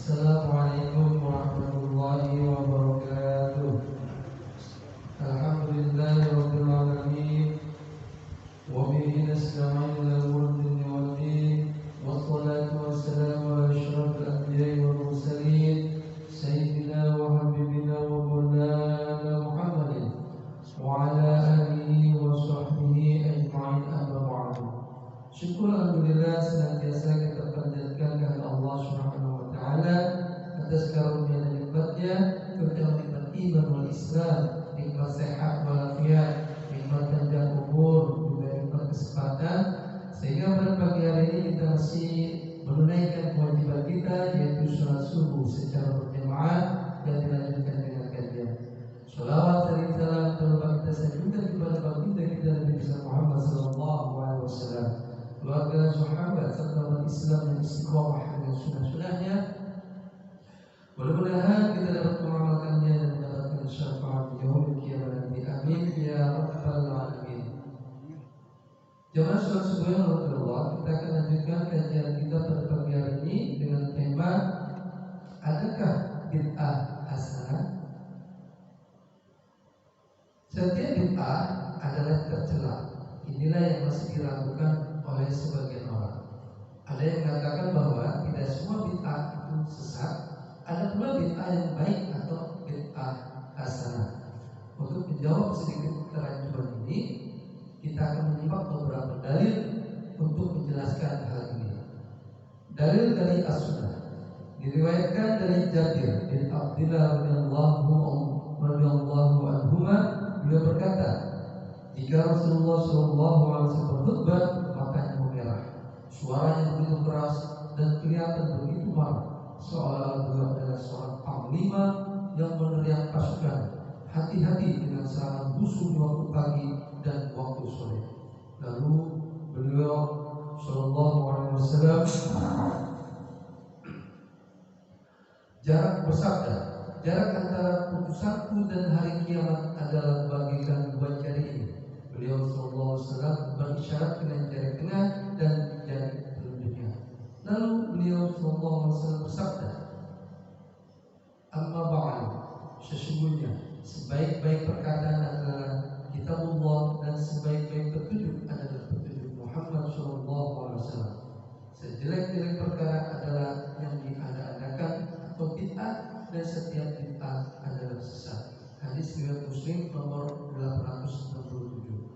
Assalamualaikum warahmatullahi wabarakatuh. Alhamdulillahirabbil alamin. Wa bihi nasta'inu ala umuri waddin. Wassalatu wassalamu ala asyrafil anbiya'i wal mursalin sayyidina wa habibina wa maulana Muhammadin wa ala alihi wa sahbihi ajma'in, amma ba'du. Syukur alhamdulillah senantiasa kita panjatkan kepada Allah Subhanahu wa taala atas karunia dan nikmatnya, terutama nikmat iman wal Islam, nikmat sehat walafiat, nikmat panjang umur, juga nikmat kesempatan, sehingga pada pagi hari ini kita masih menunaikan kewajiban kita, yaitu sholat subuh secara berjamaah dan dilanjutkan dengan kajian. Sholawat dan salam terutama kita sanjungkan kepada baginda kita Nabi Muhammad SAW, keluarga, sahabat, serta umat Islam yang istiqomah dengan sunnah-sunnahnya. Mudah-mudahan kita dapat mengamalkannya dan mendapatkan syafaat di yaumil qiyamah nanti. Amin ya rabbal alamin. Jemaah sholat subuh yang Allah, kita akan lanjutkan kajian kita pada pagi hari ini dengan tema adakah bid'ah hasanah? Setiap bid'ah adalah tercela. Inilah yang masih diragukan oleh sebagian orang. Ada yang mengatakan bahwa tidak semua bid'ah itu sesat, ada pula bid'ah yang baik atau bid'ah hasanah. Untuk menjawab sedikit kerancuan ini, kita akan menyimak beberapa dalil untuk menjelaskan hal ini. Dalil dari As-Sunnah diriwayatkan dari Jabir bin Abdullah radhiyallahu anhuma, beliau berkata, jika Rasulullah SAW berkhutbah, matanya memerah, suaranya begitu keras dan kelihatan begitu marah, seolah beliau adalah seorang panglima yang meneriak pasukan, hati-hati dengan serangan musuh di waktu pagi dan waktu sore. Lalu beliau SAW bersabda, jarak antara putusanku dan hari kiamat adalah bagaikan dua jari ini. Beliau SAW berisyarat dengan jari tengah dan jari telunjuknya. Lalu beliau SAW bersabda, amma ba'al, sesungguhnya sebaik-baik perkataan adalah kitabullah dan sebaik-baik petunjuk adalah petunjuk Muhammad SAW. Sejelek-jelek perkara adalah yang diada-adakan atau bid'ah, dan setiap bid'ah adalah sesat. Hadis riwayat Muslim nomor 867.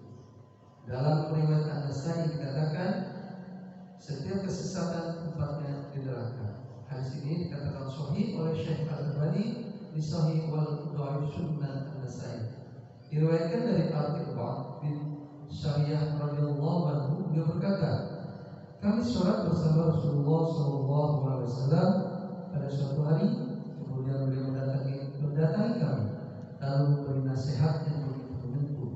Dalam riwayat An-Nasai dikatakan, setiap kesesatan tempatnya di neraka. Hadis ini dikatakan sahih oleh Syekh Al-Albani di Sahih wal Dhaif Sunan An-Nasai. Diriwayatkan dari Al-Irbad bin Syariyah radhiyallahu anhu, dia berkata, kami sholat bersama Rasulullah SAW pada suatu hari, kemudian beliau mendatangi kami, lalu beri nasihat yang begitu menyentuh,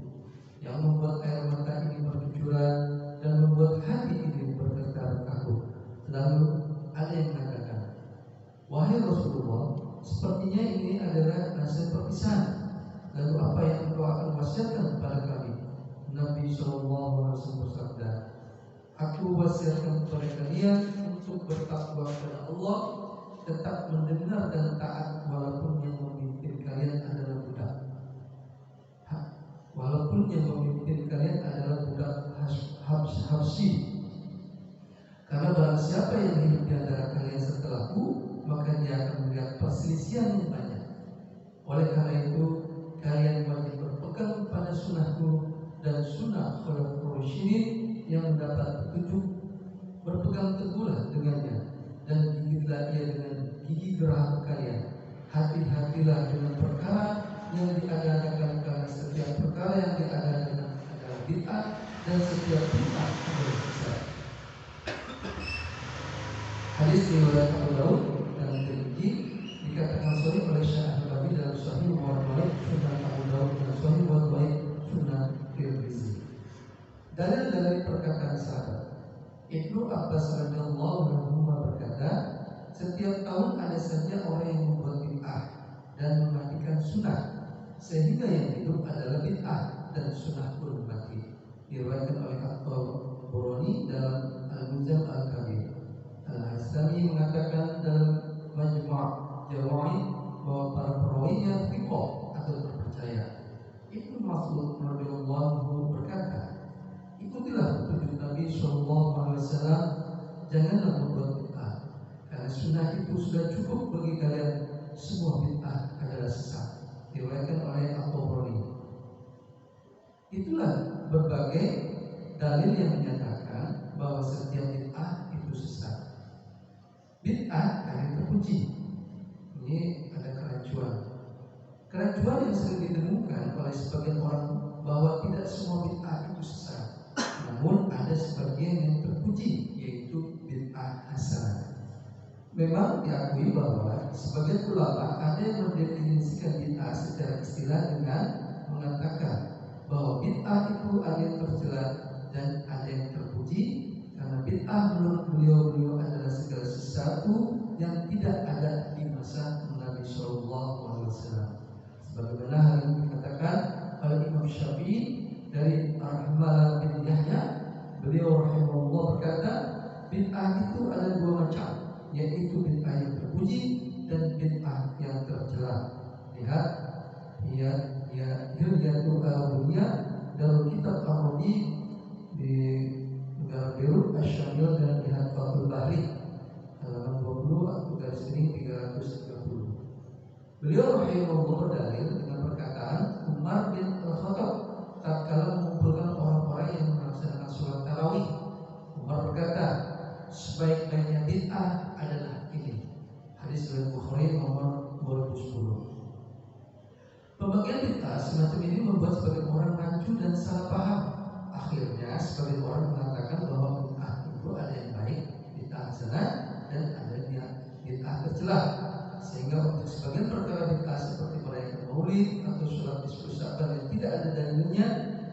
yang membuat air mata ini bercucuran dan membuat hati ini bergetar kaku. Lalu ada yang mengatakan, wahai Rasulullah, sepertinya ini adalah nasihat perpisahan. Lalu apa yang engkau akan wasiatkan kepada kami? Nabi SAW bersabda, aku wasiatkan kepada kalian untuk bertakwa kepada Allah, tetap mendengar dan taat walaupun yang memimpin kalian adalah budak. Walaupun yang memimpin kalian adalah budak Habsyi. Karena barang siapa yang hidup di antara kalian setelahku, maka dia akan melihat perselisihan yang banyak. Oleh karena itu, kalian wajib berpegang pada sunnahku dan sunnah khulafaur rasyidin yang mendapat petunjuk. Berpegang teguhlah dengannya dan gigitlah ia dengan gigi geraham kalian. Hati-hatilah dengan perkara yang diadakan, karena setiap perkara yang diadakan adalah bid'ah dan setiap bid'ah adalah sesat. Hadis riwayat Abu Daud dan Tirmidzi dikatakan sahih oleh Syekh Al-Albani dalam Sahih wa Dhaif Sunan Abu Daud dan Sahih wa Dhaif Sunan Tirmidzi. Dalil perkataan sahabat Ibnu Abbas radhiyallahu anhu berkata, setiap tahun ada saja orang yang membuat bid'ah dan mematikan sunnah, sehingga yang hidup adalah bid'ah dan sunnah pun mati. Diriwayatkan oleh At-Tabrani dalam Al-Muzam Al-Kabir. Al-Haslami mengatakan dalam Majmu' Mas'ud radhiyallahu berkata, ikutilah petunjuk Nabi Shallallahu Alaihi Wasallam, janganlah membuat bid'ah, karena sunnah itu sudah cukup bagi kalian. Semua bid'ah adalah sesat. Diriwayatkan oleh At-Tabrani. Itulah berbagai dalil yang menyatakan bahwa setiap bid'ah itu sesat. Bid'ah yang terpuji. Ini ada kerancuan. Kerancuan yang sering ditemukan oleh sebagian orang bahwa tidak semua bid'ah itu sesat. Namun ada sebagian yang terpuji, yaitu bid'ah hasanah. Memang diakui bahwa sebagian ulama ada yang mendefinisikan bid'ah secara istilah dengan mengatakan bahwa bid'ah itu ada yang tercela dan ada yang terpuji, karena bid'ah menurut beliau adalah segala sesuatu yang tidak ada di masa Nabi Shallallahu Alaihi Wasallam. Sebagaimana hal ini dikatakan oleh Imam Syafi'i dari Rahmalah bin Yahya, beliau rahimahullah berkata, bid'ah itu ada dua macam, yaitu bid'ah yang terpuji dan bid'ah yang tercela. Lihat Hilyatul Awliya dalam kitab Al-Mudi di negara Beirut, Asyamil, dan lihat Fathul Bahri halaman 20 atau garis miring 330. Beliau rahimahullah berdalil dengan perkataan Umar bin Al-Khattab tatkala mengumpulkan orang-orang yang melaksanakan sholat tarawih. Umar berkata, sebaik-baiknya bid'ah adalah ini. Hadis riwayat Bukhari nomor 2010. Pembagian bid'ah semacam ini membuat sebagian orang rancu dan salah paham. Akhirnya sebagian orang mengatakan bahwa bid'ah itu ada yang baik, bid'ah hasanah, dan ada yang bid'ah tercela. Sehingga untuk sebagian perkara bid'ah seperti merayakan maulid atau sholat isya Syaban yang tidak ada dalilnya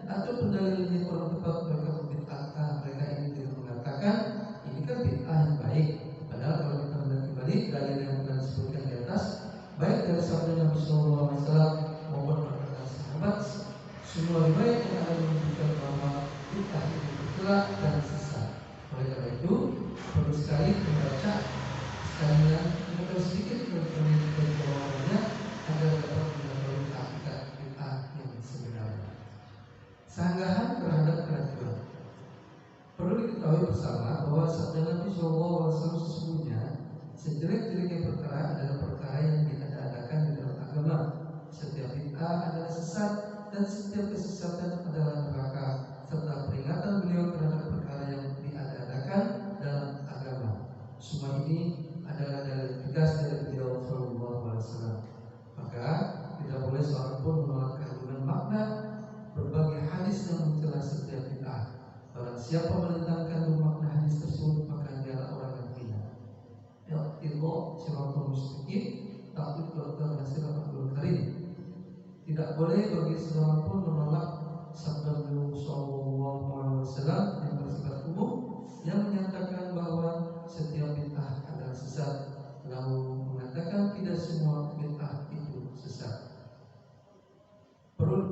atau pendalilnya kurang tepat, mereka membid'ahkan mereka ini dengan mengatakan ini kan bid'ah yang baik. Padahal kalau kita melihat kembali dalil yang telah disebutkan di atas, baik dari sabda Nabi Sallallahu Alaihi Wasallam maupun perkataan sahabat, semua riwayat yang ada menunjukkan bahwa bid'ah itu tercela dan sesat. Oleh karena itu perlu sekali membaca sekalian sedikit dari bawaannya agar dapat mengetahui hakikat bid'ah yang sebenarnya. Sanggahan terhadap kerancuan. Perlu diketahui bersama bahwa sabda Nabi SAW sesungguhnya sejelek-jeleknya perkara adalah perkara yang diada-adakan di dalam agama. Setiap bid'ah adalah sesat dan setiap kesesatan adalah neraka, serta peringatan beliau terhadap perkara yang diada-adakan dalam agama. Semua ini adalah dalil tegas dari beliau Sallallahu Alaihi Wasallam. Maka tidak boleh seorang pun menolak kandungan makna berbagai hadis yang mencela setiap bid'ah. Barang siapa menentang kandung makna hadis tersebut, maka dialah orang yang hina. Iqtida siratal mustaqim, taklid Dr. Nasir Abdul Karim. Tidak boleh bagi seorang pun menolak sabda beliau Sallallahu Alaihi Wasallam yang bersifat umum yang menyatakan bahwa setiap bid'ah adalah sesat, lalu mengatakan tidak semua bid'ah itu sesat. Perlu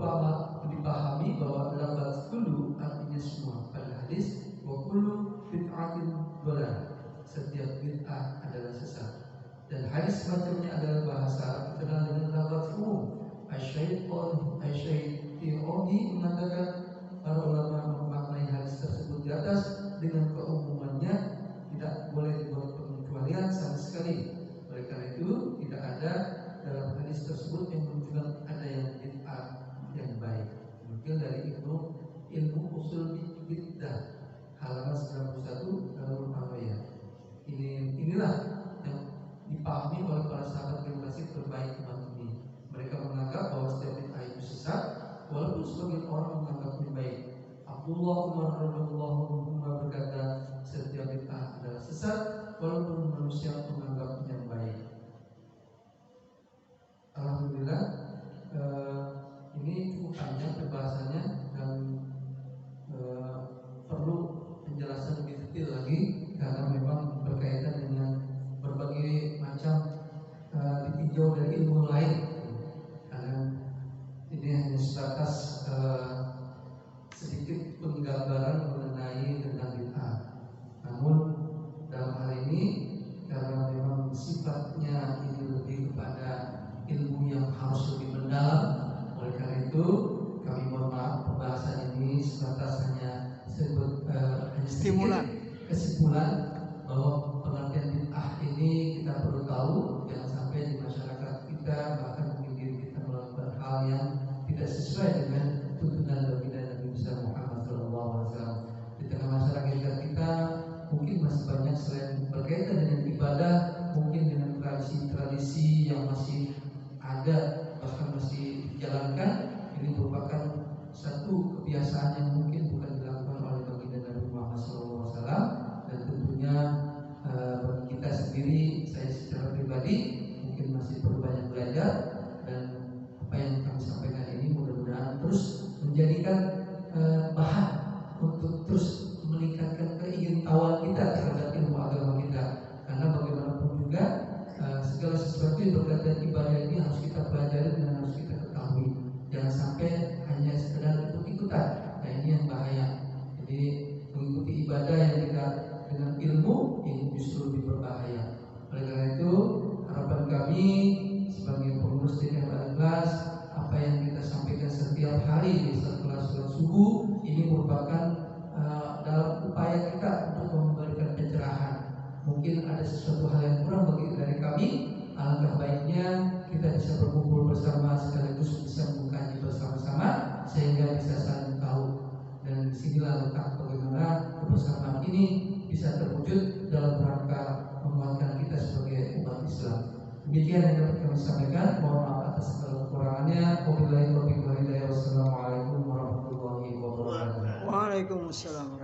dipahami bahwa lafaz kullu artinya semua pada hadis, wa kullu bid'atin dhalal, setiap bid'ah adalah sesat. Dan hadis semacamnya adalah bahasa dikenal dengan lafaz umum. Asy-Syafi'i mengatakan para ulama memaknai hadis tersebut di atas dengan keumumannya, tidak boleh dibuat pengecualian sama sekali. Oleh karena itu tidak ada dalam hadis tersebut yang menunjukkan ada yang bid'ah yang baik. Mungkin dari ilmu usul bid'ah halaman 91 Darul Arwayah. Inilah yang dipahami oleh para sahabat generasi terbaik umat ini. Mereka menganggap bahwa setiap bid'ah itu sesat, walaupun sebagian orang menganggapnya baik. Abdullah Umar radhiyallahu anhu berkata, setiap bid'ah adalah sesat, walaupun manusia menganggapnya baik. Alhamdulillah, ini cukup panjang pembahasannya dan perlu penjelasan lebih detail lagi karena memang berkaitan dengan berbagai macam ditinjau dari ilmu lain. Karena ini hanya sebatas sedikit penggambaran mengenai tentang bid'ah. Namun dalam hal ini karena memang sifatnya ini lebih kepada ilmu yang harus lebih mendalam, oleh karena itu kami mohon pembahasan ini sebatas hanya stimulan kesimpulan bahwa pengertian bid'ah ini kita perlu tahu, jangan sampai di masyarakat kita bahkan mungkin diri kita melakukan hal yang tidak sesuai dengan tuntunan baginda Nabi besar Muhammad SAW. Di tengah masyarakat kita mungkin masih banyak selain berkaitan dengan ibadah, mungkin dengan tradisi-tradisi yang masih ada bahkan masih dijalankan. Ini merupakan satu kebiasaan yang mungkin bukan dilakukan oleh baginda Nabi Muhammad SAW, dan tentunya bagi kita sendiri, saya secara pribadi mungkin masih perlu banyak belajar, dan apa yang kami sampaikan ini mudah-mudahan terus menjadikan bahan untuk terus meningkatkan keingintahuan kita terhadap ilmu agama kita, karena bagaimanapun juga segala sesuatu yang berkaitan ibadah ini harus kita pelajari dan harus kita ketahui. Jangan sampai hanya sekedar ikut-ikutan. Nah, ini yang bahaya. Jadi mengikuti ibadah yang kita dengan ilmu ini justru lebih berbahaya. Oleh karena itu, harapan kami sebagai pengurus DKM Al-Ikhlas, apa yang kita sampaikan setiap hari di setelah sholat subuh ini merupakan dalam upaya kita untuk memberikan pencerahan. Mungkin ada sesuatu hal yang kurang dari kami, alangkah baiknya kita bisa berkumpul bersama sekaligus bisa mengkaji bersama-sama sehingga bisa saling tahu, dan disinilah letak bagaimana kebersamaan ini bisa terwujud dalam rangka menguatkan kita sebagai umat Islam. Demikian yang dapat kami sampaikan. Mohon maaf atas segala kekurangannya. Wabillahi taufiq wal hidayah. Wassalamualaikum warahmatullahi wabarakatuh. Waalaikumsalam.